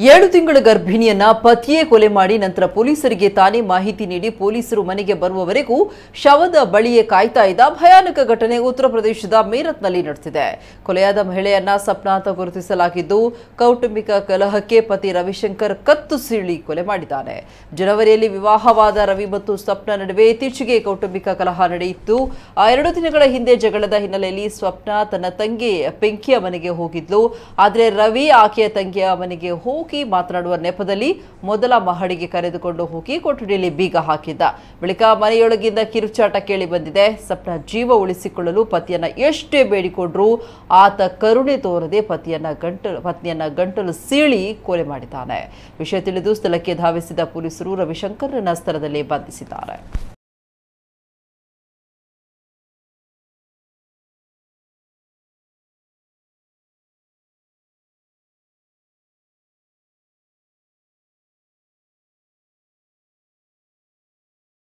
7 ತಿಂಗಳ ಗರ್ಭಿಣಿಯನ್ನ ಪತಿಯೇ ಕೊಲೆ ಮಾಡಿ ನಂತರ ಪೊಲೀಸರಿಗೆ ತಾನೇ ಮಾಹಿತಿ ನೀಡಿ ಪೊಲೀಸರು ಮನೆಗೆ ಬರುವವರೆಗೂ ಶವದ ಬಳಿಯೇ ಕಾಯ್ತಾ ಇದ್ದ ಭಯಾನಕ ಘಟನೆ ಉತ್ತರ ಪ್ರದೇಶದ ಮೇರತ್ನಲ್ಲಿ ನಡೆದಿದೆ. ಕೊಲೆಯಾದ ಮಹಿಳೆಯನ್ನ ಸಪ್ನಾ ಅಂತ ಗುರುತಿಸಲಾಗಿದ್ದು, ಕೌಟುಂಬಿಕ ಕಲಹಕ್ಕೆ ಪತಿ ರವಿಶಂಕರ್ ಕತ್ತು ಸೀಳಿ ಕೊಲೆ ಮಾಡಿದ್ದಾನೆ. ಜನವರಿಯಲ್ಲಿ ವಿವಾಹವಾದ ರವಿ ಮತ್ತು ಸಪ್ನಾ ನಡುವೆ ಇತ್ತೀಚೆಗೆ ಕೌಟುಂಬಿಕ ಕಲಹ ನಡೆಯಿತು. 2 ದಿನಗಳ ಹಿಂದೆ ಜಗಳದ ಹಿನ್ನೆಲೆಯಲ್ಲಿ ಸ್ವಪ್ನಾ ತನ್ನ ತಂಗಿ ಬೆಂಕಿಯ ಮನೆಗೆ ಹೋಗಿದ್ಲು. ಆದರೆ ರವಿ ಆಕೆಯ ತಂಗಿಯ ಮನೆಗೆ ಹೋಗಿ ಮಾತನಾಡುವ ನೆಪದಲ್ಲಿ ಮೊದಲ ಮಹಡಿಗೆ ಕರೆದುಕೊಂಡು ಹೋಗಿ ಕೊಠಡಿಯಲ್ಲಿ ಬೀಗ ಹಾಕಿದ್ದ. ಬಳಿಕ ಮನೆಯೊಳಗಿಂದ ಕಿರುಚಾಟ ಕೇಳಿ ಬಂದಿದೆ. ಸಪ್ನಾ ಜೀವ ಉಳಿಸಿಕೊಳ್ಳಲು ಪತಿಯನ್ನ ಎಷ್ಟೇ ಬೇಡಿಕೊಂಡ್ರೂ ಆತ ಕರುಣೆ ತೋರದೆ ಪತ್ನಿಯನ್ನ ಗಂಟಲು ಸೀಳಿ ಕೊಲೆ ಮಾಡಿದ್ದಾನೆ. ವಿಷಯ ತಿಳಿದು ಸ್ಥಳಕ್ಕೆ ಧಾವಿಸಿದ ಪೊಲೀಸರು ರವಿಶಂಕರ್ರನ್ನ ಸ್ಥಳದಲ್ಲಿ ಬಂಧಿಸಿದ್ದಾರೆ.